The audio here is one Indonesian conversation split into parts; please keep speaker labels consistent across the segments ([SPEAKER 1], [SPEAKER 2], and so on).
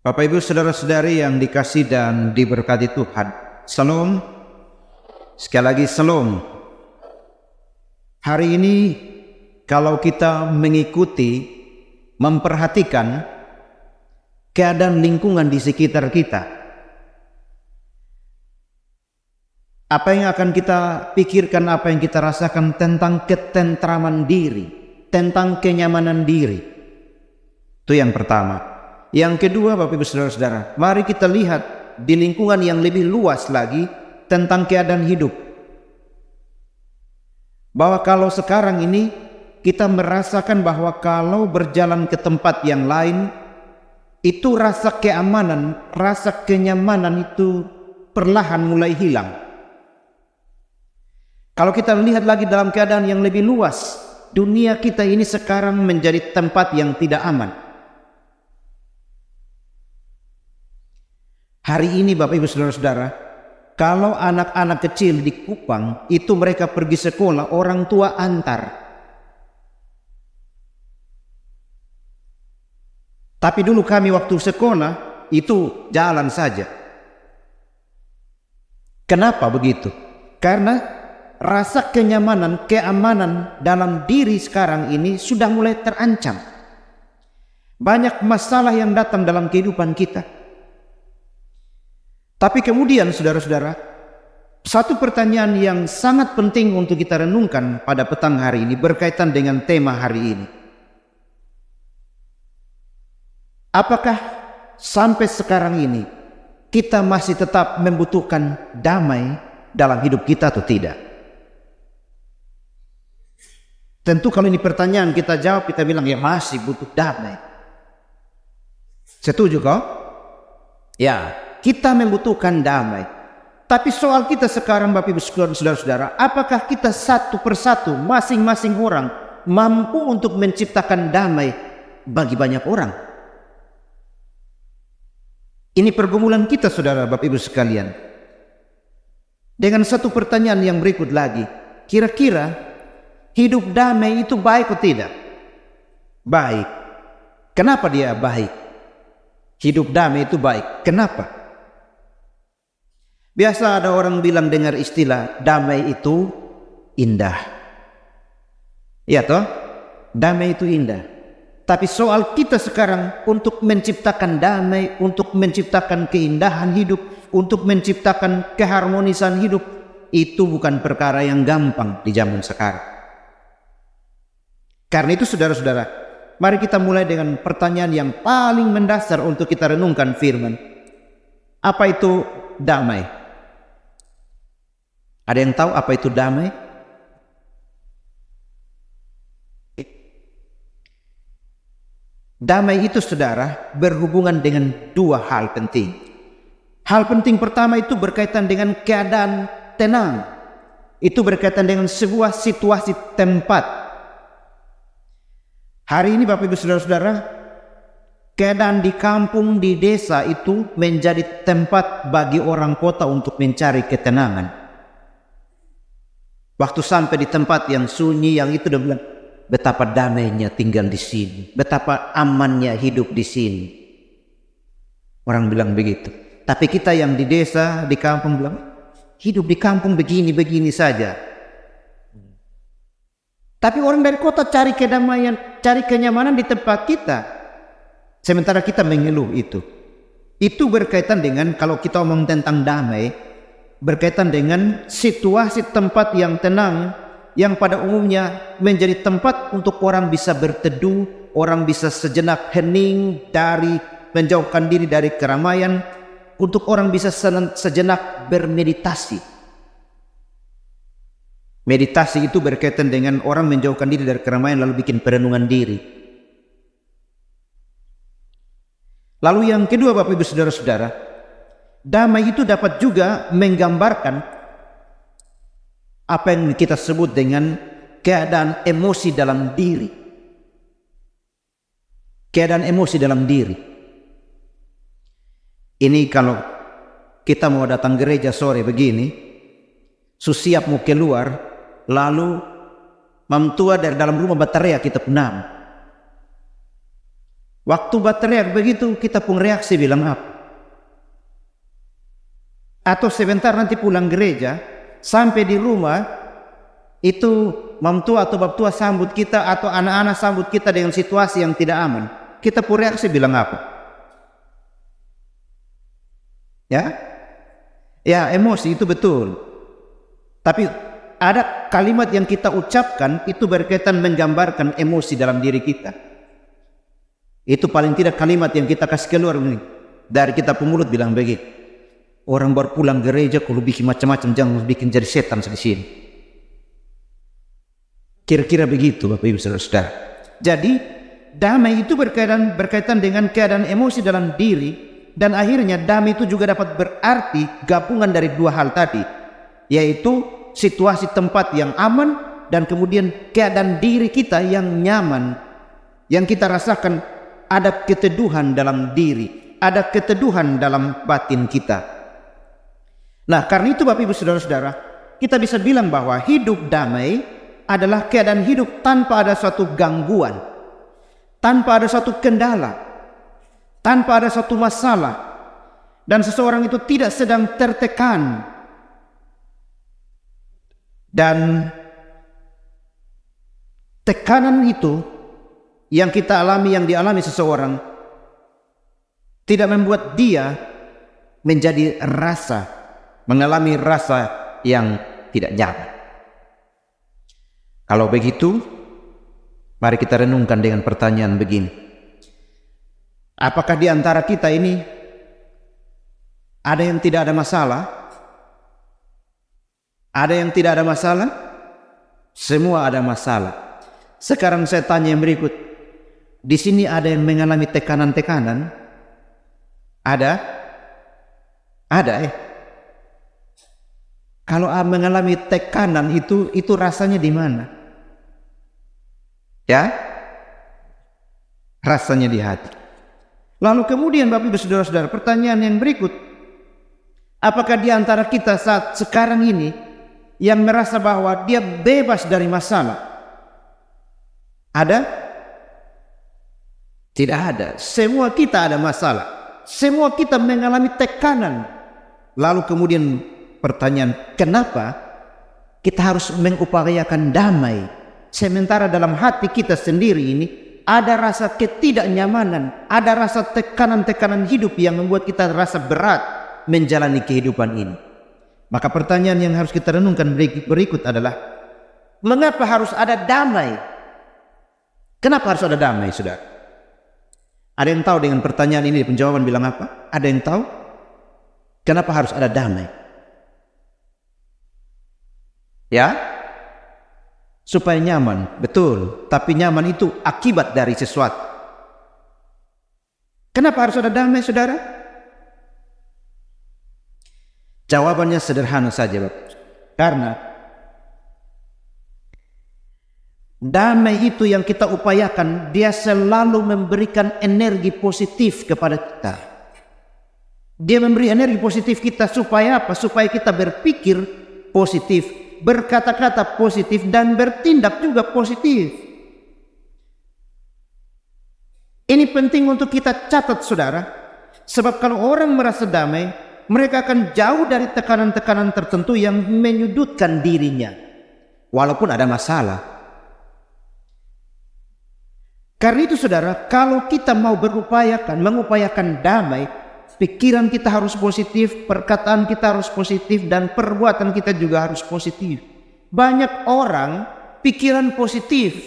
[SPEAKER 1] Bapak Ibu saudara-saudari yang dikasih dan diberkati Tuhan. Salam. Sekali lagi salam. Hari ini kalau kita mengikuti, memperhatikan keadaan lingkungan di sekitar kita, apa yang akan kita pikirkan, apa yang kita rasakan tentang ketentraman diri, tentang kenyamanan diri. Itu yang pertama. Yang kedua, Bapak Ibu saudara-saudara, mari kita lihat di lingkungan yang lebih luas lagi tentang keadaan hidup. Bahwa kalau sekarang ini kita merasakan bahwa kalau berjalan ke tempat yang lain, itu rasa keamanan, rasa kenyamanan itu perlahan mulai hilang. Kalau kita lihat lagi dalam keadaan yang lebih luas, dunia kita ini sekarang menjadi tempat yang tidak aman. Hari ini Bapak Ibu saudara-saudara, kalau anak-anak kecil di Kupang itu mereka pergi sekolah, orang tua antar. Tapi dulu kami waktu sekolah itu jalan saja. Kenapa begitu? Karena rasa kenyamanan, keamanan dalam diri sekarang ini sudah mulai terancam. Banyak masalah yang datang dalam kehidupan kita. Tapi kemudian saudara-saudara, satu pertanyaan yang sangat penting untuk kita renungkan pada petang hari ini berkaitan dengan tema hari ini. Apakah sampai sekarang ini kita masih tetap membutuhkan damai dalam hidup kita atau tidak? Tentu kalau ini pertanyaan kita jawab, kita bilang ya masih butuh damai. Setuju kau? Ya. Kita membutuhkan damai. Tapi soal kita sekarang Bapak Ibu saudara-saudara, apakah kita satu persatu masing-masing orang mampu untuk menciptakan damai bagi banyak orang? Ini pergumulan kita saudara Bapak Ibu sekalian. Dengan satu pertanyaan yang berikut lagi, kira-kira hidup damai itu baik atau tidak? Baik. Kenapa dia baik? Hidup damai itu baik. Kenapa? Biasa ada orang bilang dengar istilah damai itu indah. Ya toh? Damai itu indah. Tapi soal kita sekarang untuk menciptakan damai, untuk menciptakan keindahan hidup, untuk menciptakan keharmonisan hidup, itu bukan perkara yang gampang di zaman sekarang. Karena itu saudara-saudara, mari kita mulai dengan pertanyaan yang paling mendasar untuk kita renungkan firman. Apa itu damai? Ada yang tahu apa itu damai? Damai itu saudara berhubungan dengan dua hal penting. Hal penting pertama itu berkaitan dengan keadaan tenang. Itu berkaitan dengan sebuah situasi tempat. Hari ini Bapak Ibu saudara-saudara, keadaan di kampung, di desa itu menjadi tempat bagi orang kota untuk mencari ketenangan. Waktu sampai di tempat yang sunyi, yang itu udah bilang, betapa damainya tinggal di sini, betapa amannya hidup di sini. Orang bilang begitu. Tapi kita yang di desa, di kampung bilang, hidup di kampung begini-begini saja. Tapi orang dari kota cari kedamaian, cari kenyamanan di tempat kita. Sementara kita mengeluh itu. Itu berkaitan dengan, kalau kita omong tentang damai, berkaitan dengan situasi tempat yang tenang, yang pada umumnya menjadi tempat untuk orang bisa berteduh, orang bisa sejenak hening dari menjauhkan diri dari keramaian, untuk orang bisa sejenak bermeditasi. Meditasi itu berkaitan dengan orang menjauhkan diri dari keramaian lalu bikin perenungan diri. Lalu yang kedua Bapak Ibu saudara-saudara, damai itu dapat juga menggambarkan apa yang kita sebut dengan keadaan emosi dalam diri. Keadaan emosi dalam diri. Ini kalau kita mau datang gereja sore begini, susiap mau keluar, lalu mamtua dari dalam rumah baterai kita punam. Waktu berteriak begitu, kita pun reaksi bilang apa? Atau sebentar nanti pulang gereja, sampai di rumah, itu mamtua atau baptua sambut kita, atau anak-anak sambut kita dengan situasi yang tidak aman. Kita pun reaksi bilang apa? Ya, emosi itu betul. Tapi ada kalimat yang kita ucapkan itu berkaitan menggambarkan emosi dalam diri kita. Itu paling tidak kalimat yang kita kasih keluar dari kita pemulut bilang begitu. Orang baru pulang gereja kalau bikin macam-macam jangan bikin jadi setan di sini. Kira-kira begitu Bapak Ibu Saudara-saudara. Jadi damai itu berkaitan dengan keadaan emosi dalam diri, dan akhirnya damai itu juga dapat berarti gabungan dari dua hal tadi, yaitu situasi tempat yang aman dan kemudian keadaan diri kita yang nyaman, yang kita rasakan ada keteduhan dalam diri, ada keteduhan dalam batin kita. Nah, karena itu Bapak Ibu Saudara-saudara, kita bisa bilang bahwa hidup damai adalah keadaan hidup tanpa ada suatu gangguan, tanpa ada suatu kendala, tanpa ada suatu masalah, dan seseorang itu tidak sedang tertekan. Dan tekanan itu yang kita alami, yang dialami seseorang, tidak membuat dia mengalami rasa yang tidak nyaman. Kalau begitu, mari kita renungkan dengan pertanyaan begini. Apakah di antara kita ini ada yang tidak ada masalah? Ada yang tidak ada masalah? Semua ada masalah. Sekarang saya tanya yang berikut. Di sini ada yang mengalami tekanan-tekanan? Ada? Ada Kalau mengalami tekanan itu rasanya di mana? Ya? Rasanya di hati. Lalu kemudian Bapak Ibu Saudara-saudara, pertanyaan yang berikut. Apakah di antara kita saat sekarang ini yang merasa bahwa dia bebas dari masalah? Ada? Tidak ada. Semua kita ada masalah. Semua kita mengalami tekanan. Lalu kemudian pertanyaan, kenapa kita harus mengupayakan damai, sementara dalam hati kita sendiri ini ada rasa ketidaknyamanan, ada rasa tekanan-tekanan hidup yang membuat kita rasa berat menjalani kehidupan ini. Maka pertanyaan yang harus kita renungkan berikut adalah, mengapa harus ada damai? Kenapa harus ada damai, saudara? Ada yang tahu dengan pertanyaan ini penjawaban bilang apa? Ada yang tahu? Kenapa harus ada damai? Ya, supaya nyaman, betul. Tapi nyaman itu akibat dari sesuatu. Kenapa harus ada damai, saudara? Jawabannya sederhana saja, Bapak. Karena damai itu yang kita upayakan, dia selalu memberikan energi positif kepada kita. Dia memberi energi positif kita supaya apa? Supaya kita berpikir positif, berkata-kata positif, dan bertindak juga positif. Ini penting untuk kita catat, saudara. Sebab kalau orang merasa damai, mereka akan jauh dari tekanan-tekanan tertentu yang menyudutkan dirinya, walaupun ada masalah. Karena itu, saudara, kalau kita mau mengupayakan damai, pikiran kita harus positif, perkataan kita harus positif, dan perbuatan kita juga harus positif. Banyak orang pikiran positif,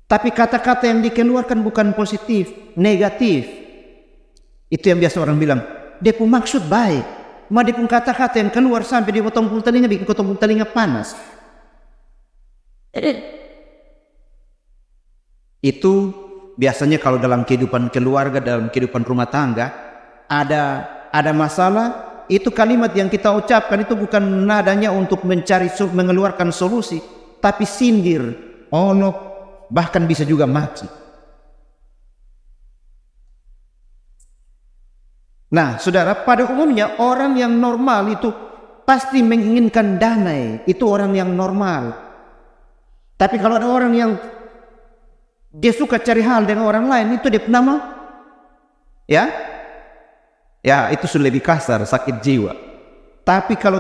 [SPEAKER 1] tapi kata-kata yang dikeluarkan bukan positif, negatif. Itu yang biasa orang bilang, dia pun maksud baik, dia pun kata-kata yang keluar sampai di potong telinga bikin potong telinga panas. Itu biasanya kalau dalam kehidupan keluarga, dalam kehidupan rumah tangga, ada masalah, itu kalimat yang kita ucapkan itu bukan nadanya untuk mengeluarkan solusi, tapi sindir, olok, bahkan bisa juga maki. Nah, saudara, pada umumnya orang yang normal itu pasti menginginkan damai, itu orang yang normal. Tapi kalau ada orang yang dia suka cari hal dengan orang lain, itu dia nama, ya, itu sudah lebih kasar, sakit jiwa. Tapi kalau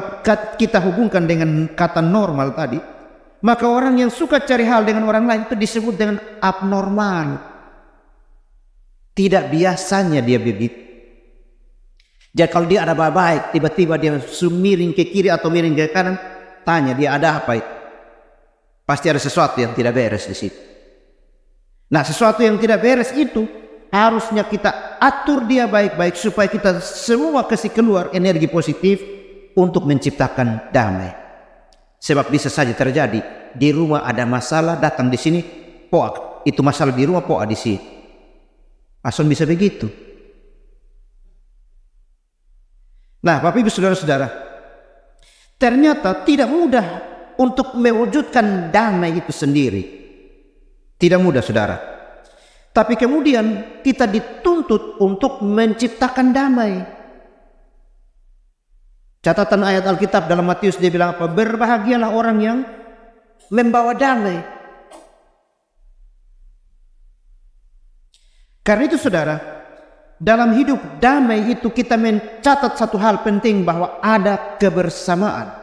[SPEAKER 1] kita hubungkan dengan kata normal tadi, maka orang yang suka cari hal dengan orang lain itu disebut dengan abnormal. Tidak biasanya dia begitu. Jadi kalau dia ada baik, tiba-tiba dia miring ke kiri atau miring ke kanan, tanya dia ada apa itu? Pasti ada sesuatu yang tidak beres di situ. Nah, sesuatu yang tidak beres itu harusnya kita atur dia baik-baik supaya kita semua kasih keluar energi positif untuk menciptakan damai. Sebab bisa saja terjadi di rumah ada masalah, datang di sini, poak. Itu masalah di rumah, poak di sini. Asal bisa begitu. Nah, Bapak Ibu Saudara-saudara, ternyata tidak mudah untuk mewujudkan damai itu sendiri. Tidak mudah, saudara. Tapi kemudian kita dituntut untuk menciptakan damai. Catatan ayat Alkitab dalam Matius dia bilang apa? Berbahagialah orang yang membawa damai. Karena itu saudara, dalam hidup damai itu kita mencatat satu hal penting, bahwa ada kebersamaan.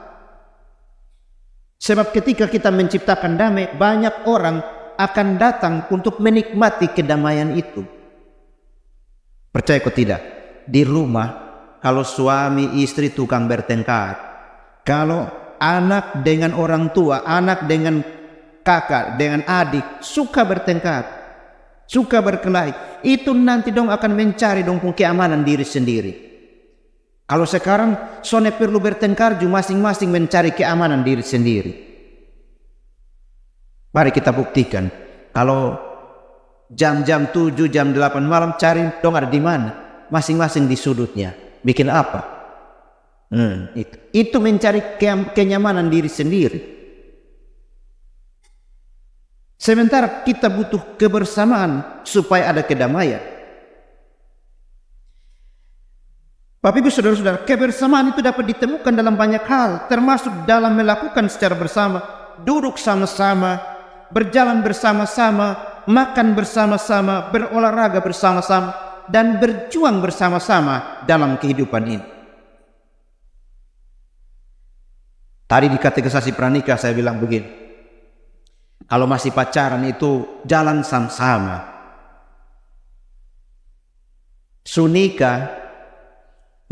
[SPEAKER 1] Sebab ketika kita menciptakan damai, banyak orang akan datang untuk menikmati kedamaian itu. Percaya atau tidak? Di rumah, kalau suami istri tukang bertengkar, kalau anak dengan orang tua, anak dengan kakak, dengan adik suka bertengkar, suka berkelahi, itu nanti dong akan mencari dong keamanan diri sendiri. Kalau sekarang sone perlu bertengkar, masing-masing mencari keamanan diri sendiri. Mari kita buktikan. Kalau jam-jam 7, jam 8 malam cari dong ada di mana? Masing-masing di sudutnya. Bikin apa? Itu mencari kenyamanan diri sendiri. Sementara kita butuh kebersamaan supaya ada kedamaian. Bapak Ibu Saudara-saudara, kebersamaan itu dapat ditemukan dalam banyak hal, termasuk dalam melakukan secara bersama, duduk sama-sama, berjalan bersama-sama, makan bersama-sama, berolahraga bersama-sama, dan berjuang bersama-sama dalam kehidupan ini. Tadi di katekisasi pranikah saya bilang begini, kalau masih pacaran itu jalan sama-sama. Sunika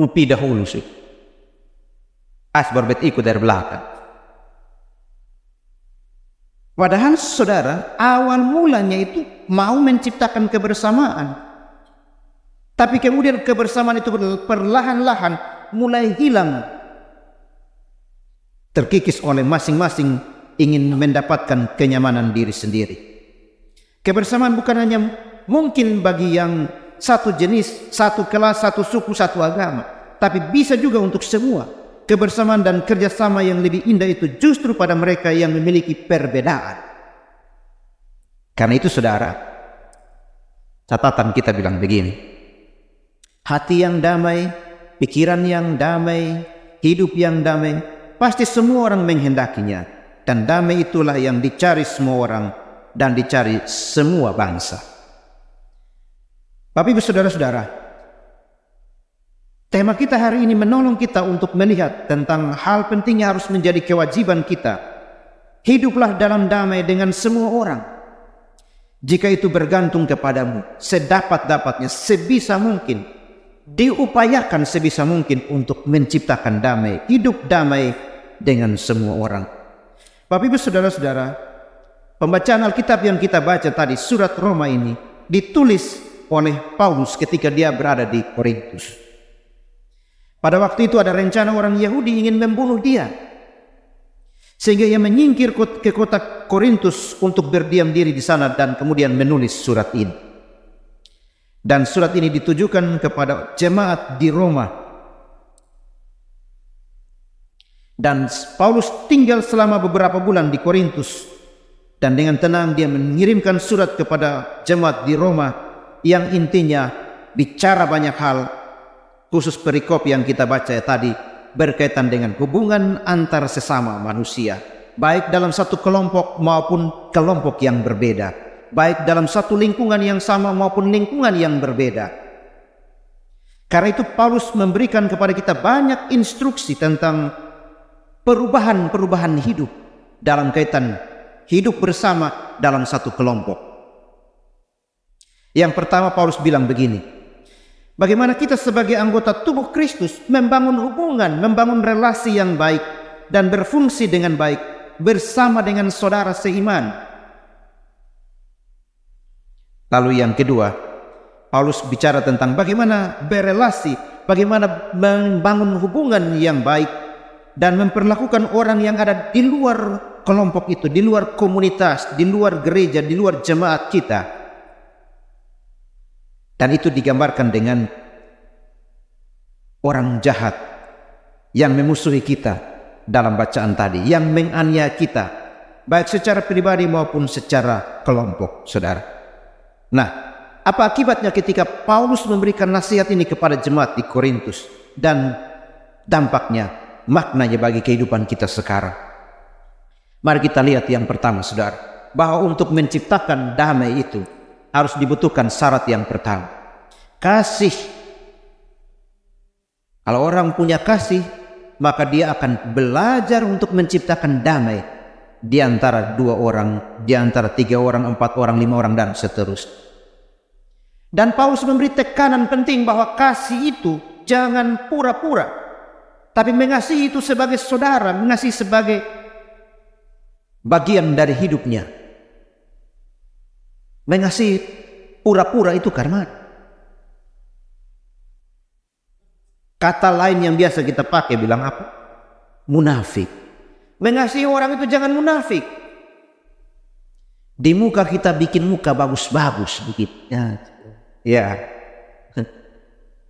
[SPEAKER 1] upi dahulu sih. Asbarbet ikut dari belakang. Padahal saudara, awal mulanya itu mau menciptakan kebersamaan. Tapi kemudian kebersamaan itu perlahan-lahan mulai hilang. Terkikis oleh masing-masing ingin mendapatkan kenyamanan diri sendiri. Kebersamaan bukan hanya mungkin bagi yang satu jenis, satu kelas, satu suku, satu agama, tapi bisa juga untuk semua. Kebersamaan dan kerjasama yang lebih indah itu justru pada mereka yang memiliki perbedaan. Karena itu saudara, catatan kita bilang begini, hati yang damai, pikiran yang damai, hidup yang damai, pasti semua orang menghendakinya. Dan damai itulah yang dicari semua orang dan dicari semua bangsa. Bapak Ibu Saudara-saudara, tema kita hari ini menolong kita untuk melihat tentang hal penting yang harus menjadi kewajiban kita. Hiduplah dalam damai dengan semua orang. Jika itu bergantung kepadamu, sedapat-dapatnya, sebisa mungkin, diupayakan sebisa mungkin untuk menciptakan damai, hidup damai dengan semua orang. Bapak Ibu Saudara-saudara, pembacaan Alkitab yang kita baca tadi, surat Roma ini, ditulis oleh Paulus ketika dia berada di Korintus. Pada waktu itu ada rencana orang Yahudi ingin membunuh dia. Sehingga ia menyingkir ke kota Korintus untuk berdiam diri di sana dan kemudian menulis surat ini. Dan surat ini ditujukan kepada jemaat di Roma. Dan Paulus tinggal selama beberapa bulan di Korintus. Dan dengan tenang dia mengirimkan surat kepada jemaat di Roma yang intinya bicara banyak hal, khusus perikop yang kita baca tadi berkaitan dengan hubungan antar sesama manusia, baik dalam satu kelompok maupun kelompok yang berbeda. baik dalam satu lingkungan yang sama maupun lingkungan yang berbeda. Karena itu Paulus memberikan kepada kita banyak instruksi tentang perubahan-perubahan hidup dalam kaitan hidup bersama dalam satu kelompok. Yang pertama Paulus bilang begini, bagaimana kita sebagai anggota tubuh Kristus membangun hubungan, membangun relasi yang baik dan berfungsi dengan baik bersama dengan saudara seiman. Lalu yang kedua, Paulus bicara tentang bagaimana berelasi, bagaimana membangun hubungan yang baik dan memperlakukan orang yang ada di luar kelompok itu, di luar komunitas, di luar gereja, di luar jemaat kita. Dan itu digambarkan dengan orang jahat yang memusuhi kita dalam bacaan tadi, yang menganiaya kita, baik secara pribadi maupun secara kelompok, saudara. Nah, apa akibatnya ketika Paulus memberikan nasihat ini kepada jemaat di Korintus dan dampaknya, maknanya bagi kehidupan kita sekarang? Mari kita lihat yang pertama, saudara, bahwa untuk menciptakan damai itu harus dibutuhkan syarat yang pertama, kasih. Kalau orang punya kasih, maka dia akan belajar untuk menciptakan damai di antara dua orang, di antara tiga orang, empat orang, lima orang, dan seterusnya. Dan Paulus memberi tekanan penting bahwa kasih itu jangan pura-pura, tapi mengasihi itu sebagai saudara, mengasihi sebagai bagian dari hidupnya. Mengasihi pura-pura itu karena kata lain yang biasa kita pakai bilang apa? Munafik. Mengasihi orang itu jangan munafik. Di muka kita bikin muka bagus-bagus begitu. Ya.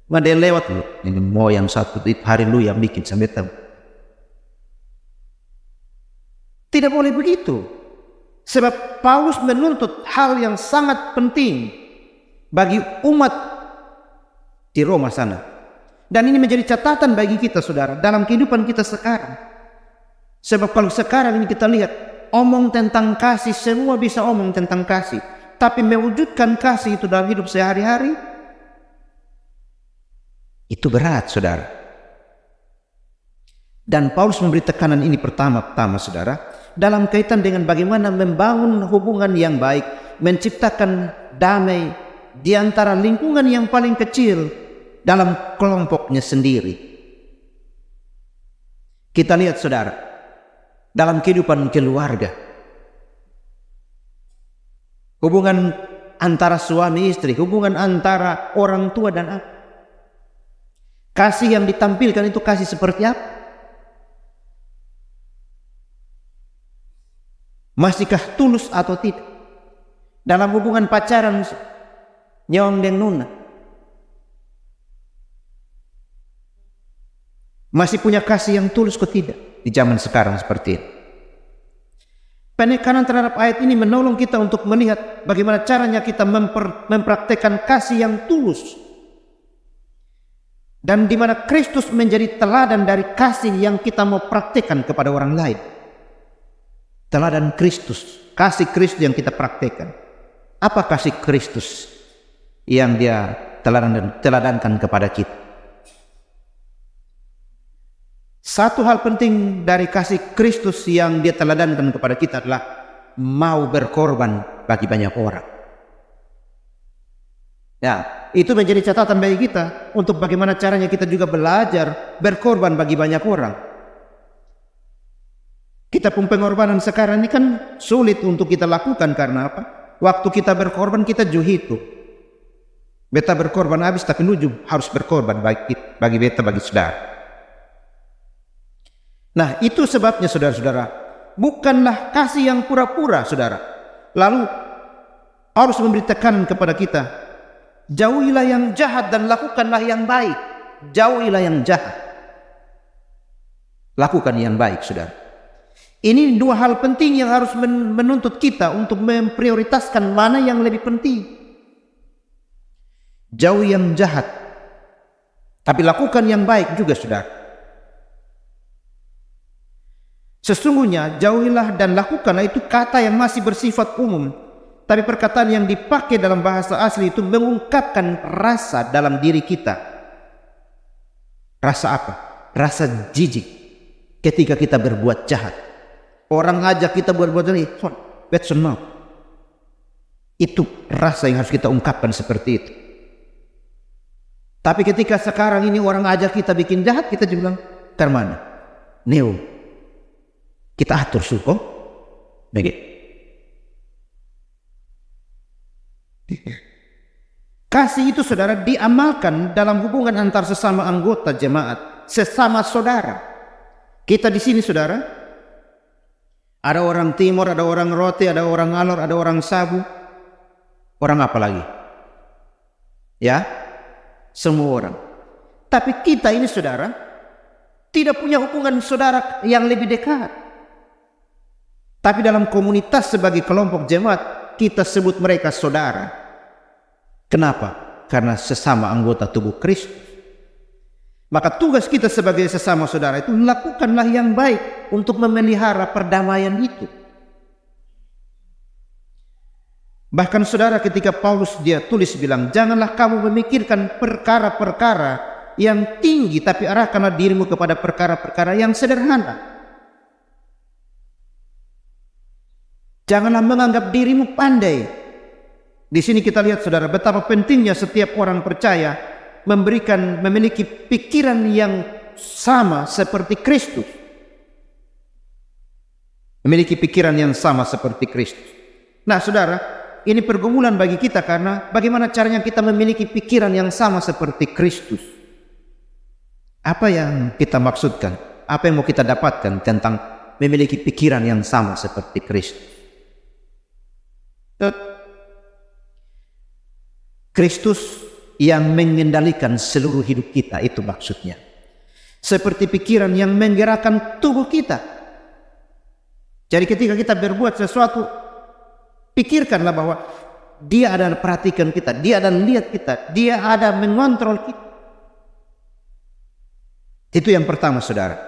[SPEAKER 1] Ada lewat loh. Ini mau yang satu hari lu yang bikin sampai tahu. Tidak boleh begitu. Sebab Paulus menuntut hal yang sangat penting bagi umat di Roma sana. Dan ini menjadi catatan bagi kita, saudara, dalam kehidupan kita sekarang. Sebab kalau sekarang ini kita lihat, omong tentang kasih, semua bisa omong tentang kasih. Tapi mewujudkan kasih itu dalam hidup sehari-hari, itu berat, saudara. Dan Paulus memberi tekanan ini pertama-tama, saudara, dalam kaitan dengan bagaimana membangun hubungan yang baik, menciptakan damai di antara lingkungan yang paling kecil dalam kelompoknya sendiri. Kita lihat, saudara, dalam kehidupan keluarga, hubungan antara suami istri, hubungan antara orang tua dan anak, kasih yang ditampilkan itu kasih seperti apa? Masihkah tulus atau tidak? Dalam hubungan pacaran, nyong dan nuna, masih punya kasih yang tulus atau tidak di zaman sekarang seperti ini? Penekanan terhadap ayat ini menolong kita untuk melihat bagaimana caranya kita mempraktekkan kasih yang tulus, dan di mana Kristus menjadi teladan dari kasih yang kita mau praktekkan kepada orang lain. Teladan Kristus, kasih Kristus yang kita praktekkan. Apa kasih Kristus yang dia teladankan kepada kita? Satu hal penting dari kasih Kristus yang dia teladankan kepada kita adalah mau berkorban bagi banyak orang. Ya, itu menjadi catatan bagi kita untuk bagaimana caranya kita juga belajar berkorban bagi banyak orang. Kita pun pengorbanan sekarang ini kan sulit untuk kita lakukan karena apa? Waktu kita berkorban kita juhitu. Beta berkorban habis tapi lu harus berkorban bagi beta, bagi saudara. Nah, itu sebabnya saudara-saudara, bukanlah kasih yang pura-pura, saudara. Lalu harus memberi tekanan kepada kita, jauhilah yang jahat dan lakukanlah yang baik. Jauhilah yang jahat, lakukan yang baik, saudara. Ini dua hal penting yang harus menuntut kita untuk memprioritaskan mana yang lebih penting. Jauhi yang jahat, tapi lakukan yang baik juga, saudara. Sesungguhnya jauhilah dan lakukanlah itu kata yang masih bersifat umum, Tapi perkataan yang dipakai dalam bahasa asli itu mengungkapkan rasa dalam diri kita. Rasa apa? Rasa jijik ketika kita berbuat jahat. Orang ajak kita berbuat jahat, that's no. Itu rasa yang harus kita ungkapkan seperti itu. Tapi ketika sekarang ini orang ajak kita bikin jahat, kita juga bilang, "Karmana? Neo, kita atur suko." Begitu. Kasih itu saudara diamalkan dalam hubungan antar sesama anggota jemaat, sesama saudara. Kita di sini saudara, ada orang Timur, ada orang Rote, ada orang Alor, ada orang Sabu, orang apa lagi? Ya, semua orang. Tapi kita ini saudara tidak punya hubungan saudara yang lebih dekat. Tapi dalam komunitas sebagai kelompok jemaat, kita sebut mereka saudara. Kenapa? Karena sesama anggota tubuh Kristus. Maka tugas kita sebagai sesama saudara itu lakukanlah yang baik untuk memelihara perdamaian itu. Bahkan saudara ketika Paulus dia tulis bilang, "Janganlah kamu memikirkan perkara-perkara yang tinggi, tapi arahkanlah dirimu kepada perkara-perkara yang sederhana." Janganlah menganggap dirimu pandai. Di sini kita lihat saudara betapa pentingnya setiap orang percaya memiliki pikiran yang sama seperti Kristus. Memiliki pikiran yang sama seperti Kristus. Nah saudara, ini pergumulan bagi kita karena bagaimana caranya kita memiliki pikiran yang sama seperti Kristus. Apa yang kita maksudkan? Apa yang mau kita dapatkan tentang memiliki pikiran yang sama seperti Kristus? Kristus yang mengendalikan seluruh hidup kita, itu maksudnya. Seperti pikiran yang menggerakkan tubuh kita. Jadi ketika kita berbuat sesuatu, pikirkanlah bahwa dia ada perhatikan kita, dia ada lihat kita, dia ada mengontrol kita. Itu yang pertama saudara.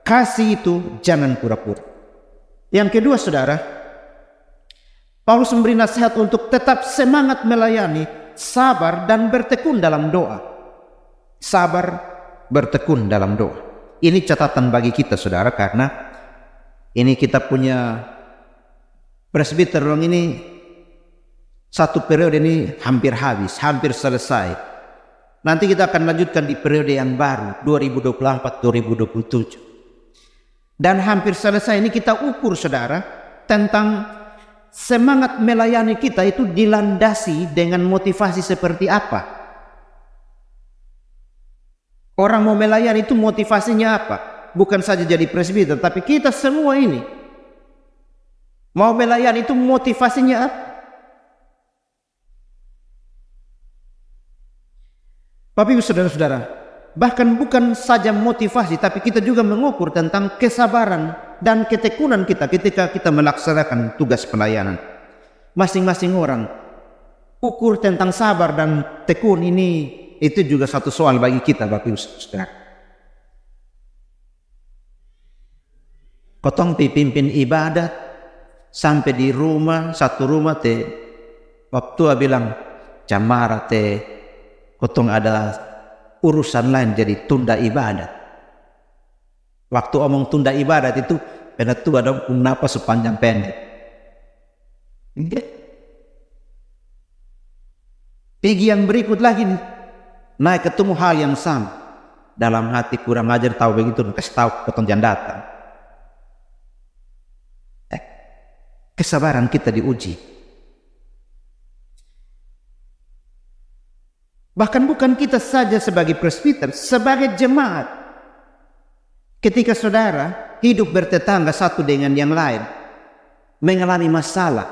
[SPEAKER 1] Kasih itu jangan pura-pura. Yang kedua saudara, Paulus memberi nasihat untuk tetap semangat melayani, sabar dan bertekun dalam doa. Sabar, bertekun dalam doa. Ini catatan bagi kita saudara, karena ini kita punya presbiter ini satu periode ini hampir habis, hampir selesai. Nanti kita akan lanjutkan di periode yang baru 2024-2027. Dan hampir selesai ini kita ukur saudara tentang semangat melayani kita itu dilandasi dengan motivasi seperti apa? Orang mau melayani itu motivasinya apa? Bukan saja jadi presbiter, tapi kita semua ini mau melayani itu motivasinya apa? Bapak Ibu saudara-saudara, bahkan bukan saja motivasi, tapi kita juga mengukur tentang kesabaran dan ketekunan kita ketika kita melaksanakan tugas pelayanan. Masing-masing orang ukur tentang sabar dan tekun ini, itu juga satu soal bagi kita Bapak Ibu saudara. Kotong pimpin ibadat sampai di rumah, satu rumah waktu bilang camara kotong ada urusan lain jadi tunda ibadat. Waktu omong tunda ibadat itu benar tuh ada napas sepanjang pendek. Pergi yang berikut lagi naik ketemu hal yang sama. Dalam hati kurang ajar tahu begitu, kasih tahu kotong jangan datang. Kesabaran kita diuji. Bahkan bukan kita saja sebagai presbiter, sebagai jemaat. Ketika saudara hidup bertetangga satu dengan yang lain, mengalami masalah,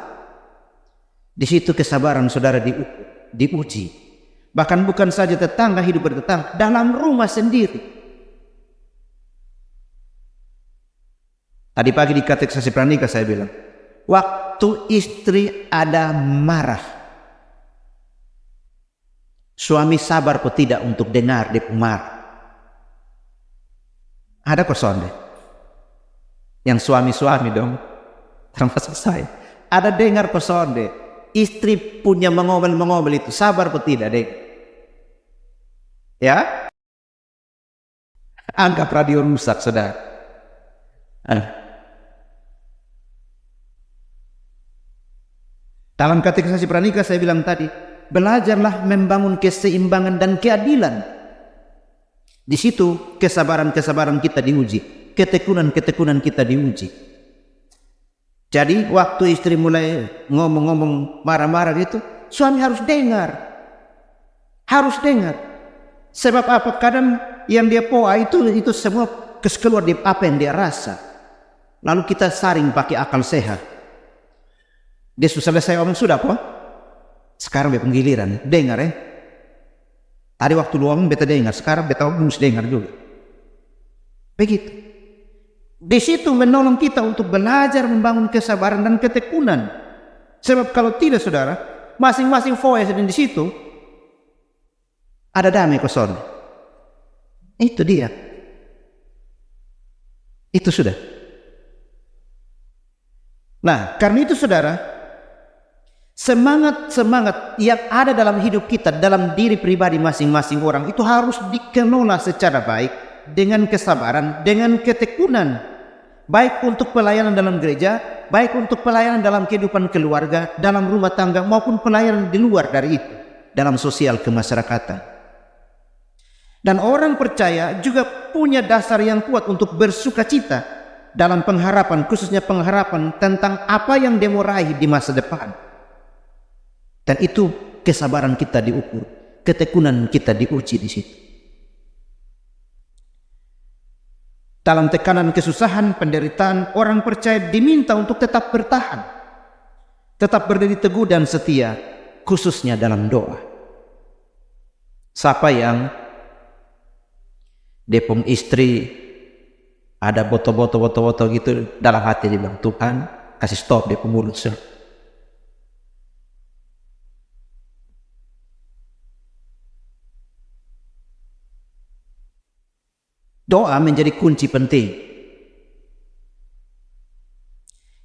[SPEAKER 1] di situ kesabaran saudara diuji. Bahkan bukan saja tetangga hidup bertetangga, dalam rumah sendiri. Tadi pagi di katekisasi pranikah saya bilang, waktu istri ada marah, suami sabar kok tidak untuk dengar dia marah. Ada kosong deh. Yang suami-suami dong, termasuk saya. Ada dengar kosong deh. istri punya mengomel-mengomel itu sabar atau tidak, dek? Ya, anggap radio rusak, saudara. Dalam katekisasi pranikah saya bilang tadi, belajarlah membangun keseimbangan dan keadilan. Di situ kesabaran-kesabaran kita diuji, ketekunan-ketekunan kita diuji. Jadi waktu istri mulai ngomong-ngomong marah-marah gitu, suami harus dengar. Harus dengar. Sebab apa? Kadang yang dia poa itu semua keluar di apa yang dia rasa. Lalu kita saring pakai akal sehat. Dia sudah selesai omong, sudah kok. Sekarang dia penggiliran, dengar ya. Tadi waktu lu omong beta dengar, sekarang beta omong mesti dengar juga. Begitu. Di situ menolong kita untuk belajar membangun kesabaran dan ketekunan. Sebab kalau tidak, saudara, masing-masing foya sedang di situ, ada damai kosong. Itu dia. Itu sudah. Nah, karena itu saudara, semangat yang ada dalam hidup kita, dalam diri pribadi masing-masing orang itu harus dikelola secara baik dengan kesabaran, dengan ketekunan, baik untuk pelayanan dalam gereja, baik untuk pelayanan dalam kehidupan keluarga, dalam rumah tangga, maupun pelayanan di luar dari itu, dalam sosial kemasyarakatan. Dan orang percaya juga punya dasar yang kuat untuk bersuka cita dalam pengharapan, khususnya pengharapan tentang apa yang dia mau raih di masa depan. Dan itu kesabaran kita diukur, ketekunan kita diuji di situ. Dalam tekanan kesusahan, penderitaan, orang percaya diminta untuk tetap bertahan, tetap berdiri teguh dan setia, khususnya dalam doa. Siapa yang depung istri ada boto-boto gitu dalam hati, dia bilang, Tuhan kasih stop dia mulut. Doa menjadi kunci penting.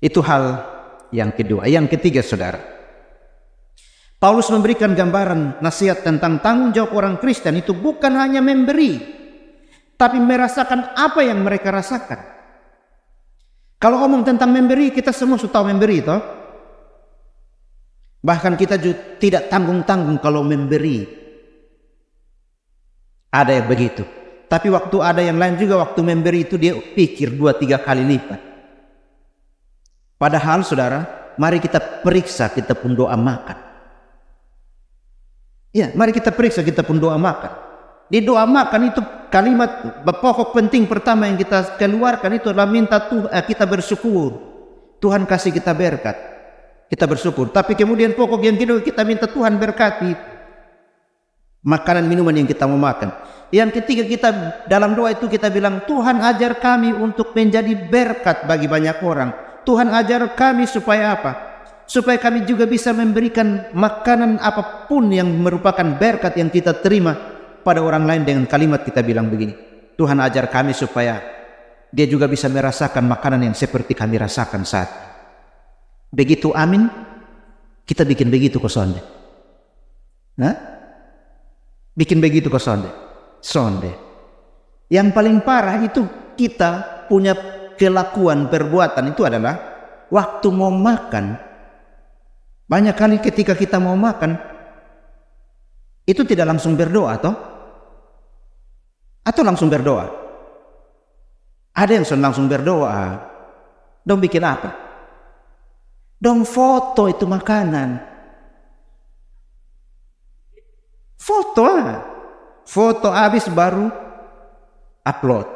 [SPEAKER 1] Itu hal yang kedua. Yang ketiga, saudara, Paulus memberikan gambaran nasihat tentang tanggung jawab orang Kristen itu bukan hanya memberi, tapi merasakan apa yang mereka rasakan. Kalau ngomong tentang memberi, kita semua sudah tahu memberi, toh. Bahkan kita juga tidak tanggung-tanggung kalau memberi. Ada yang begitu. Tapi waktu ada yang lain juga, waktu memberi itu dia pikir 2-3 kali lipat. Padahal saudara, mari kita periksa kita pun doa makan. Ya, mari kita periksa kita pun doa makan. Di doa makan itu kalimat pokok penting pertama yang kita keluarkan itu adalah minta kita bersyukur. Tuhan kasih kita berkat, kita bersyukur. Tapi kemudian pokok yang kedua kita minta Tuhan berkati makanan minuman yang kita mau makan. Yang ketiga, kita dalam doa itu kita bilang, Tuhan ajar kami untuk menjadi berkat bagi banyak orang. Tuhan ajar kami supaya apa? Supaya kami juga bisa memberikan makanan apapun yang merupakan berkat yang kita terima pada orang lain. Dengan kalimat kita bilang begini, Tuhan ajar kami supaya dia juga bisa merasakan makanan yang seperti kami rasakan saat ini. Begitu, amin. Kita bikin begitu kosonde. Nah, bikin begitu kosonde. Sonde. Yang paling parah itu kita punya kelakuan perbuatan itu adalah waktu mau makan. Banyak kali ketika kita mau makan itu tidak langsung berdoa, atau langsung berdoa. Ada yang langsung berdoa. Dong bikin apa? Dong foto itu makanan. Foto lah. Foto habis baru upload.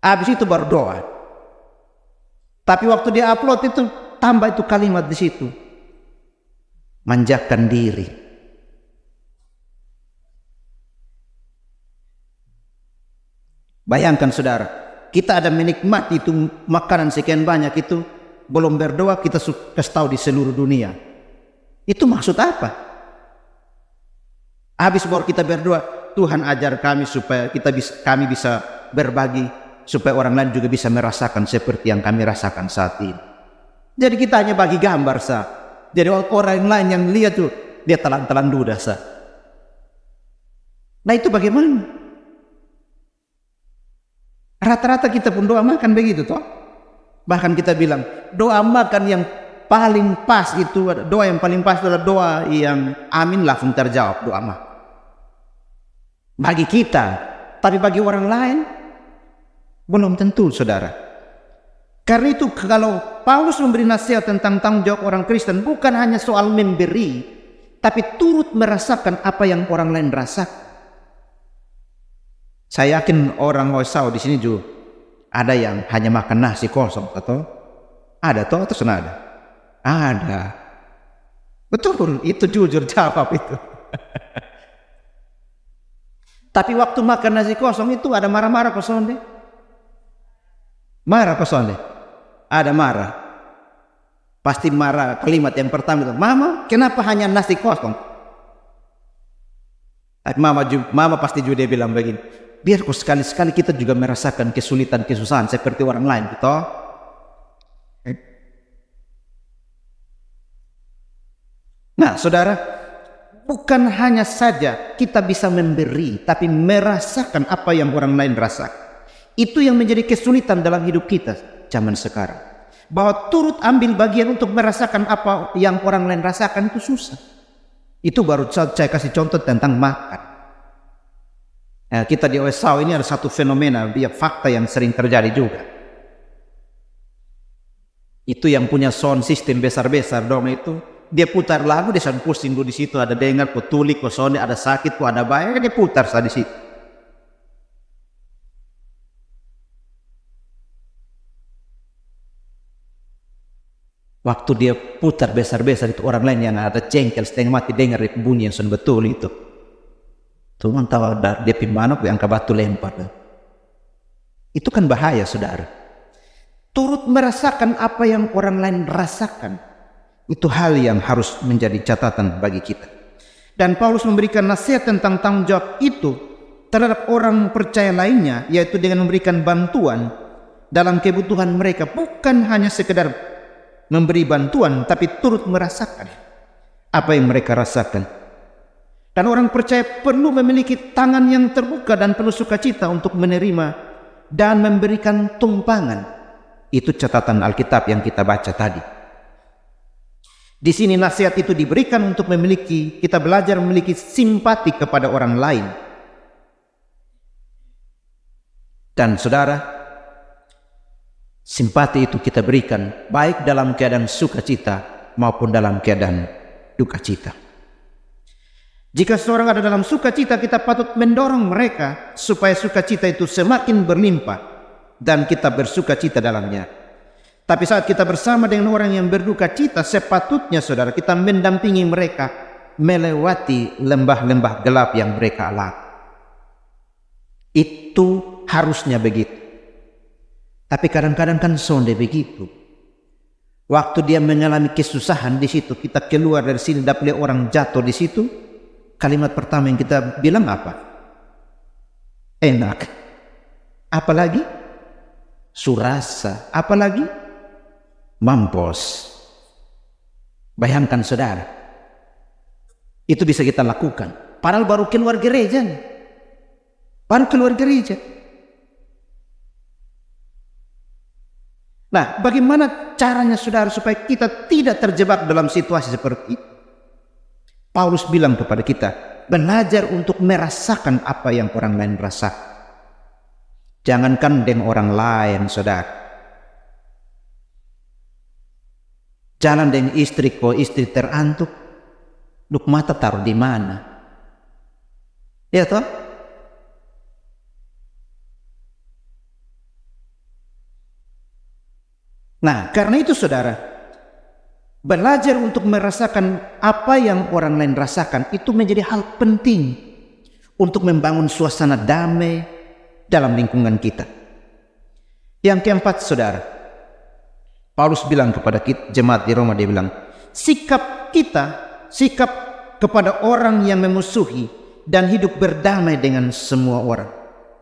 [SPEAKER 1] Habis itu baru doa. Tapi waktu dia upload itu tambah itu kalimat di situ. Manjakan diri. Bayangkan saudara, kita ada menikmati itu makanan sekian banyak itu, belum berdoa kita kasih tahu di seluruh dunia. Itu maksud apa? Habis baru kita berdoa, Tuhan ajar kami supaya kami bisa berbagi, supaya orang lain juga bisa merasakan seperti yang kami rasakan saat ini. Jadi kita hanya bagi gambar Jadi orang lain yang lihat tuh, dia telan-telan ludah sah. Nah itu bagaimana? Rata-rata kita pun doa makan begitu toh. Bahkan kita bilang doa makan yang paling pas itu, doa yang paling pas adalah doa yang amin langsung terjawab, doa makan. Bagi kita, tapi bagi orang lain belum tentu, saudara. Karena itu kalau Paulus memberi nasihat tentang tanggung jawab orang Kristen, bukan hanya soal memberi, tapi turut merasakan apa yang orang lain rasakan. Saya yakin orang Osau di sini juga ada yang hanya makan nasi kosong, atau ada toh atau senada? Ada. Betul, itu jujur jawab itu. Tapi waktu makan nasi kosong itu ada marah-marah kosong deh. Marah kosong deh. Ada marah. Pasti marah kalimat yang pertama itu, "Mama, kenapa hanya nasi kosong?" Mama pasti juga dia bilang begini, biar kok sekali-sekali kita juga merasakan kesulitan, kesusahan seperti orang lain gitu. Nah, saudara, bukan hanya saja kita bisa memberi, tapi merasakan apa yang orang lain rasakan. Itu yang menjadi kesulitan dalam hidup kita zaman sekarang. Bahwa turut ambil bagian untuk merasakan apa yang orang lain rasakan itu susah. Itu baru saya kasih contoh tentang makan. Kita di Osau ini ada satu fenomena, fakta yang sering terjadi juga. Itu yang punya sound system besar-besar dong itu, dia putar lagu, dia pusing dulu di situ, ada dengar, kok tulik, kok sound, ada sakit, kok ada bahaya, dia putar di situ. Waktu dia putar besar-besar itu, orang lain yang ada jengkel setengah mati dengar bunyi yang betul itu. Tuhan tahu dia pimanok yang ke batu lempar. Itu kan bahaya, saudara. Turut merasakan apa yang orang lain rasakan, itu hal yang harus menjadi catatan bagi kita. Dan Paulus memberikan nasihat tentang tanggung jawab itu terhadap orang percaya lainnya, yaitu dengan memberikan bantuan dalam kebutuhan mereka, bukan hanya sekedar memberi bantuan, tapi turut merasakan apa yang mereka rasakan. Dan orang percaya perlu memiliki tangan yang terbuka dan penuh sukacita untuk menerima dan memberikan tumpangan. Itu catatan Alkitab yang kita baca tadi. Di sini nasihat itu diberikan untuk kita belajar memiliki simpati kepada orang lain. Dan saudara, simpati itu kita berikan baik dalam keadaan sukacita maupun dalam keadaan duka cita. Jika seorang ada dalam sukacita, kita patut mendorong mereka supaya sukacita itu semakin berlimpah dan kita bersukacita dalamnya. Tapi saat kita bersama dengan orang yang berduka cita, sepatutnya saudara kita mendampingi mereka melewati lembah-lembah gelap yang mereka alami. Itu harusnya begitu. Tapi kadang-kadang kan sonde begitu. Waktu dia mengalami kesusahan di situ, kita keluar dari sini dapat lihat orang jatuh di situ. Kalimat pertama yang kita bilang apa? Enak. Apalagi? Surasa. Apalagi? Mampus. Bayangkan saudara. Itu bisa kita lakukan. Padahal baru keluar gereja. Baru keluar gereja. Nah, bagaimana caranya saudara supaya kita tidak terjebak dalam situasi seperti itu? Paulus bilang kepada kita, belajar untuk merasakan apa yang orang lain rasakan. Jangankan dengan orang lain, saudara. Jalan dengan istri, kok istri terantuk, duk mata taruh di mana? Ya toh? Nah, karena itu saudara, belajar untuk merasakan apa yang orang lain rasakan itu menjadi hal penting untuk membangun suasana damai dalam lingkungan kita. Yang keempat, saudara, Paulus bilang kepada jemaat di Roma, dia bilang, sikap kepada orang yang memusuhi dan hidup berdamai dengan semua orang.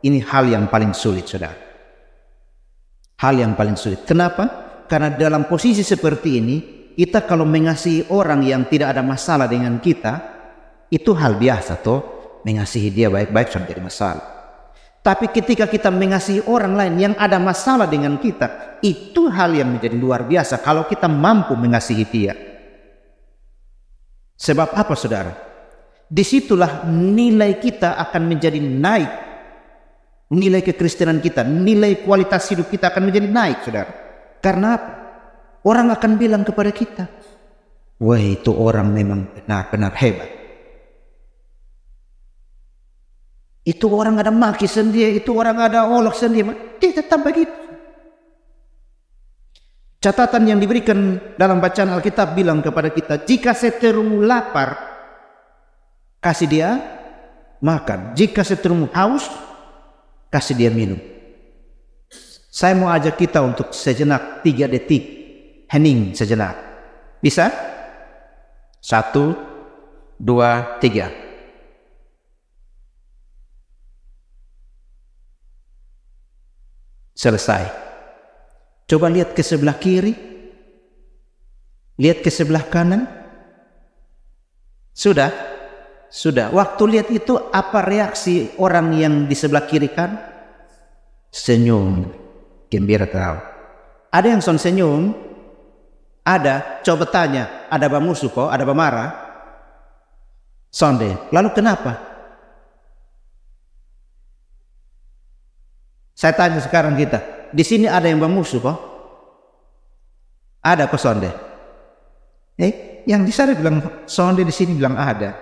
[SPEAKER 1] Ini hal yang paling sulit, saudara. Hal yang paling sulit. Kenapa? Karena dalam posisi seperti ini, kita kalau mengasihi orang yang tidak ada masalah dengan kita, itu hal biasa toh, mengasihi dia baik-baik sampai jadi masalah. Tapi ketika kita mengasihi orang lain yang ada masalah dengan kita, itu hal yang menjadi luar biasa kalau kita mampu mengasihi dia. Sebab apa saudara? Disitulah nilai kita akan menjadi naik. Nilai kekristenan kita, nilai kualitas hidup kita akan menjadi naik saudara. Karena apa? Orang akan bilang kepada kita, wah itu orang memang benar-benar hebat. Itu orang ada maki sendiri, itu orang ada olok sendiri. Dia tetap begitu. Catatan yang diberikan dalam bacaan Alkitab bilang kepada kita, jika seterumu lapar, kasih dia makan. Jika seterumu haus, kasih dia minum. Saya mau ajak kita untuk sejenak 3 detik hening sejenak. Bisa? 1, 2, 3. Selesai. Coba lihat ke sebelah kiri. Lihat ke sebelah kanan. Sudah? Sudah. Waktu lihat itu apa reaksi orang yang di sebelah kiri kan? Senyum. Gembira tahu. Ada yang son senyum? Ada. Coba tanya. Ada bamusuh kok? Ada bamarah? Sonde. Lalu kenapa? Saya tanya sekarang kita. Di sini ada yang bamusuh kok? Ada kok sonde? Yang di sana bilang sonde, di sini bilang ada.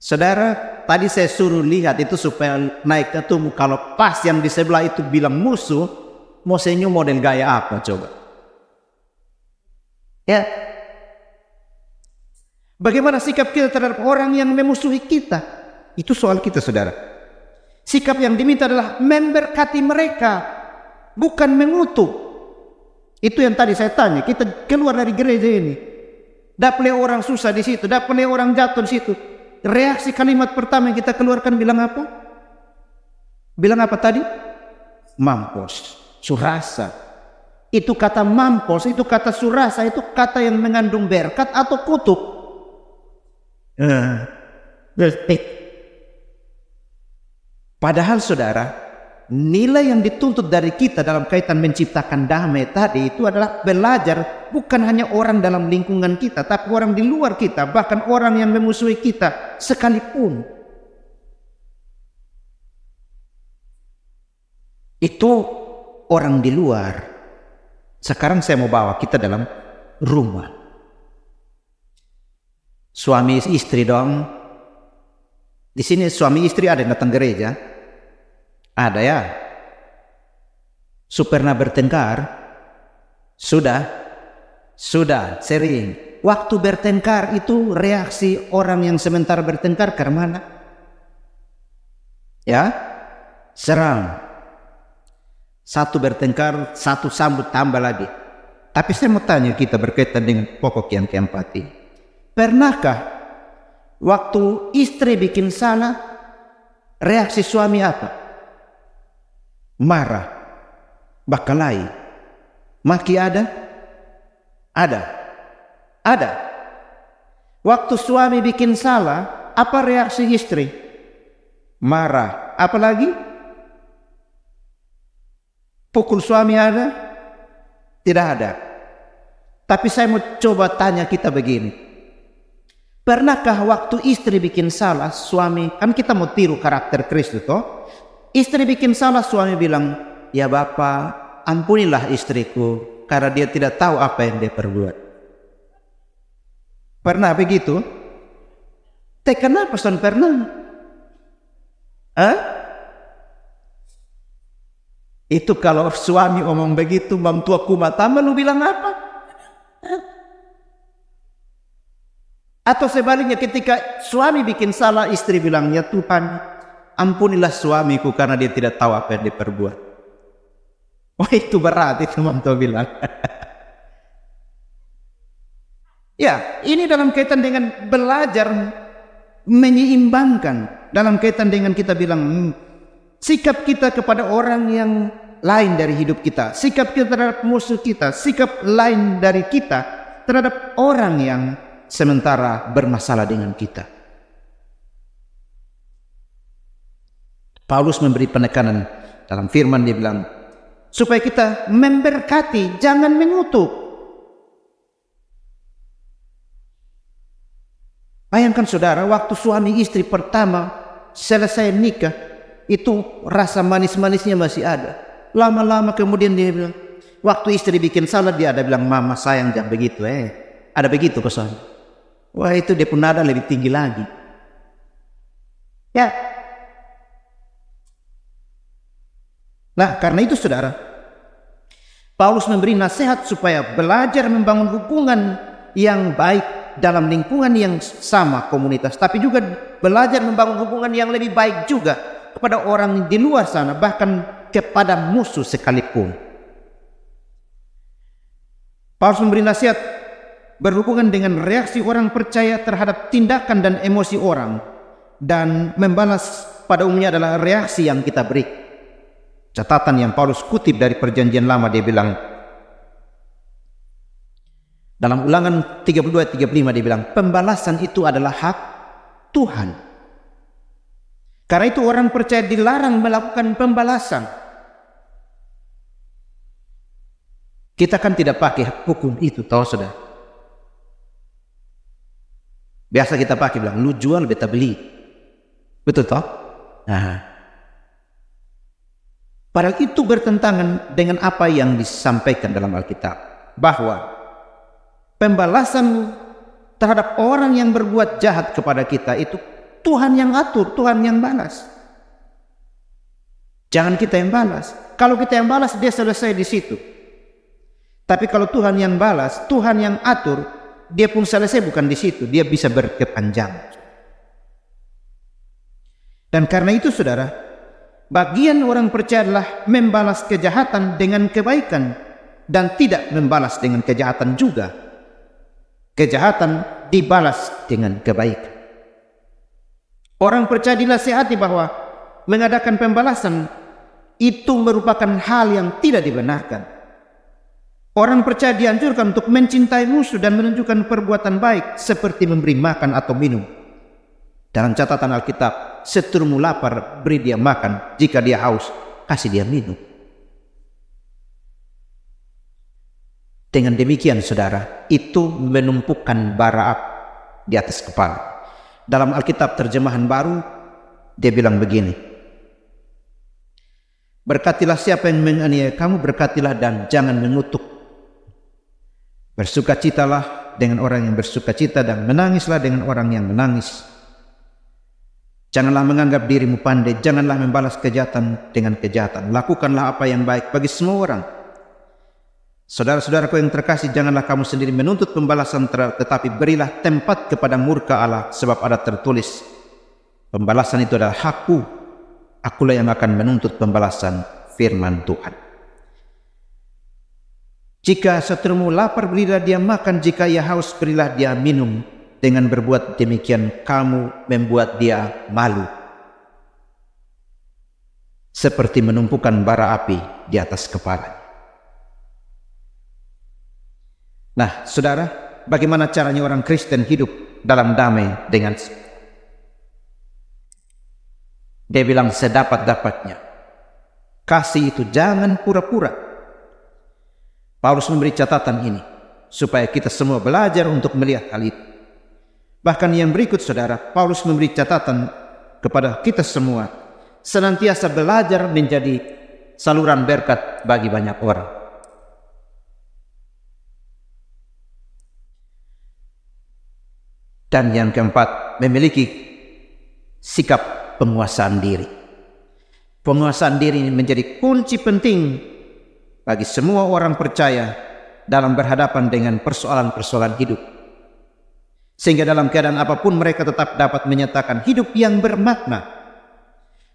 [SPEAKER 1] Saudara, tadi saya suruh lihat itu supaya naik ke tubuh. Kalau pas yang di sebelah itu bilang musuh, mau senyum model gaya apa coba? Ya. Bagaimana sikap kita terhadap orang yang memusuhi kita? Itu soal kita saudara. Sikap yang diminta adalah memberkati mereka, bukan mengutuk. Itu yang tadi saya tanya. Kita keluar dari gereja ini, dapat orang susah di situ, dapat orang jatuh di situ. Reaksi kalimat pertama yang kita keluarkan bilang apa? Bilang apa tadi? Mampus, surasa. Itu kata mampus, itu kata surasa, itu kata yang mengandung berkat atau kutuk. Padahal saudara, nilai yang dituntut dari kita dalam kaitan menciptakan damai tadi itu adalah belajar bukan hanya orang dalam lingkungan kita, tapi orang di luar kita, bahkan orang yang memusuhi kita sekalipun. Itu orang di luar. Sekarang saya mau bawa kita dalam rumah. Suami istri dong. Di sini suami istri ada yang datang gereja? Ada ya? Pernah bertengkar? Sudah sering. Waktu bertengkar itu reaksi orang yang sementara bertengkar ke mana? Ya? Serang. Satu bertengkar, satu sambut tambah lagi. Tapi saya mau tanya kita berkaitan dengan pokok yang keempat ini. Pernahkah waktu istri bikin salah, reaksi suami apa? Marah, bakalai, maki ada? Ada. Waktu suami bikin salah, apa reaksi istri? Marah. Apa lagi? Pukul suami ada? Tidak ada. Tapi saya mau coba tanya kita begini. Pernahkah waktu istri bikin salah, suami, kan kita mau tiru karakter Kristus toh? Istri bikin salah, suami bilang, ya Bapak, ampunilah istriku, karena dia tidak tahu apa yang dia perbuat. Pernah begitu? Kenapa son pernah? Itu kalau suami omong begitu, mam tua kumatama, lu bilang apa? Atau sebaliknya ketika suami bikin salah, istri bilang, ya Tuhan, ampunilah suamiku karena dia tidak tahu apa yang dia perbuat. Oh itu berat, itu mam tua bilang. Ya, ini dalam kaitan dengan belajar menyeimbangkan. Dalam kaitan dengan kita bilang, sikap kita kepada orang yang lain dari hidup kita, sikap kita terhadap musuh kita, sikap lain dari kita terhadap orang yang sementara bermasalah dengan kita. Paulus memberi penekanan dalam firman, dia bilang supaya kita memberkati, jangan mengutuk. Bayangkan saudara, waktu suami istri pertama selesai nikah, itu rasa manis-manisnya masih ada. Lama-lama kemudian dia bilang, waktu istri bikin salah, dia ada bilang, mama sayang jangan begitu. Ada begitu kesannya. Wah, itu dia pun nada lebih tinggi lagi. Ya. Nah, karena itu saudara, Paulus memberi nasihat supaya belajar membangun hubungan yang baik dalam lingkungan yang sama komunitas, tapi juga belajar membangun hubungan yang lebih baik juga kepada orang di luar sana, bahkan kepada musuh sekalipun. Paulus memberi nasihat berhubungan dengan reaksi orang percaya terhadap tindakan dan emosi orang, dan membalas pada umumnya adalah reaksi yang kita beri. Catatan yang Paulus kutip dari Perjanjian Lama, dia bilang dalam Ulangan 32-35, dia bilang pembalasan itu adalah hak Tuhan. Karena itu orang percaya dilarang melakukan pembalasan. Kita kan tidak pakai hak hukum itu, tahu saudara. Biasa kita pakai bilang lu jual beta beli, betul toh? Nah, padahal itu bertentangan dengan apa yang disampaikan dalam Alkitab, bahwa pembalasan terhadap orang yang berbuat jahat kepada kita itu Tuhan yang atur, Tuhan yang balas. Jangan kita yang balas. Kalau kita yang balas, dia selesai di situ. Tapi kalau Tuhan yang balas, Tuhan yang atur, dia pun selesai bukan di situ, dia bisa berkepanjangan. Dan karena itu saudara, bagian orang percaya adalah membalas kejahatan dengan kebaikan dan tidak membalas dengan kejahatan juga. Kejahatan dibalas dengan kebaikan. Orang percaya dinasihati bahwa mengadakan pembalasan itu merupakan hal yang tidak dibenarkan. Orang percaya dianjurkan untuk mencintai musuh dan menunjukkan perbuatan baik seperti memberi makan atau minum. Dalam catatan Alkitab, seterumu lapar, beri dia makan. Jika dia haus, kasih dia minum. Dengan demikian saudara, itu menumpukan bara api di atas kepala. Dalam Alkitab terjemahan baru, dia bilang begini, berkatilah siapa yang menganiaya kamu, berkatilah dan jangan mengutuk. Bersukacitalah dengan orang yang bersukacita dan menangislah dengan orang yang menangis. Janganlah menganggap dirimu pandai, janganlah membalas kejahatan dengan kejahatan. Lakukanlah apa yang baik bagi semua orang. Saudara-saudaraku yang terkasih, janganlah kamu sendiri menuntut pembalasan, tetapi berilah tempat kepada murka Allah, sebab ada tertulis, pembalasan itu adalah hakku, akulah yang akan menuntut pembalasan, firman Tuhan. Jika seterumu lapar, berilah dia makan, jika ia haus, berilah dia minum. Dengan berbuat demikian, kamu membuat dia malu, seperti menumpukan bara api di atas kepala. Nah, saudara, bagaimana caranya orang Kristen hidup dalam damai dengan? Dia bilang sedapat-dapatnya. Kasih itu jangan pura-pura. Paulus memberi catatan ini supaya kita semua belajar untuk melihat hal itu. Bahkan yang berikut saudara, Paulus memberi catatan kepada kita semua, senantiasa belajar menjadi saluran berkat bagi banyak orang. Dan yang keempat, memiliki sikap penguasaan diri. Penguasaan diri ini menjadi kunci penting bagi semua orang percaya dalam berhadapan dengan persoalan-persoalan hidup. Sehingga dalam keadaan apapun mereka tetap dapat menyatakan hidup yang bermakna.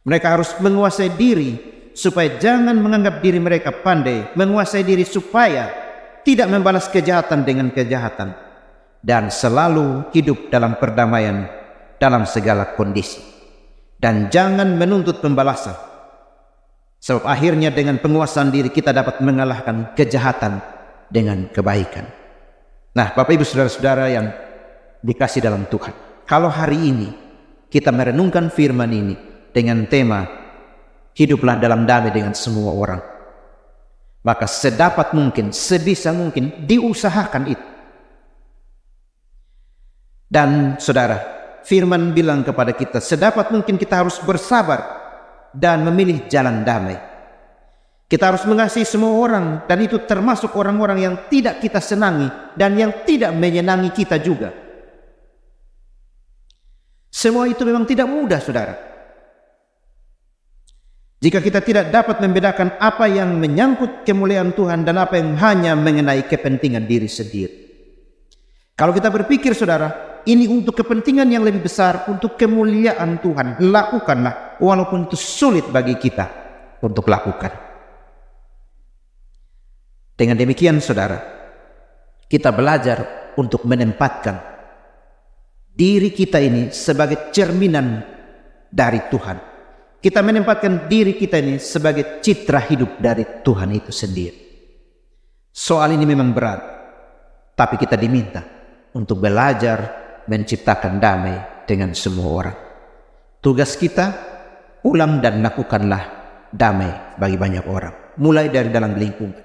[SPEAKER 1] Mereka harus menguasai diri supaya jangan menganggap diri mereka pandai, menguasai diri supaya tidak membalas kejahatan dengan kejahatan, dan selalu hidup dalam perdamaian dalam segala kondisi. Dan jangan menuntut pembalasan. Sebab akhirnya dengan penguasaan diri kita dapat mengalahkan kejahatan dengan kebaikan. Nah, Bapak Ibu Saudara-saudara yang dikasih dalam Tuhan, kalau hari ini kita merenungkan firman ini dengan tema hiduplah dalam damai dengan semua orang, maka sedapat mungkin, sebisa mungkin diusahakan itu. Dan saudara, firman bilang kepada kita, sedapat mungkin kita harus bersabar dan memilih jalan damai. Kita harus mengasihi semua orang, dan itu termasuk orang-orang yang tidak kita senangi dan yang tidak menyenangi kita juga. Semua itu memang tidak mudah, saudara. Jika kita tidak dapat membedakan apa yang menyangkut kemuliaan Tuhan dan apa yang hanya mengenai kepentingan diri sendiri. Kalau kita berpikir, saudara, ini untuk kepentingan yang lebih besar, untuk kemuliaan Tuhan, lakukanlah walaupun itu sulit bagi kita untuk lakukan. Dengan demikian, saudara, kita belajar untuk menempatkan diri kita ini sebagai cerminan dari Tuhan. Kita menempatkan diri kita ini sebagai citra hidup dari Tuhan itu sendiri. Soal ini memang berat, tapi kita diminta untuk belajar menciptakan damai dengan semua orang. Tugas kita, ulang dan lakukanlah damai bagi banyak orang, mulai dari dalam lingkungan,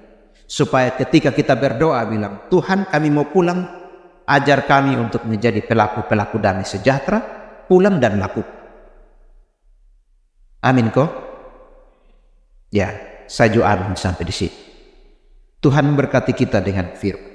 [SPEAKER 1] supaya ketika kita berdoa bilang, Tuhan kami mau pulang, ajar kami untuk menjadi pelaku-pelaku damai sejahtera, pulang dan lakukan. Amin kok? Ya, saya juga amin sampai di sini. Tuhan memberkati kita dengan firman.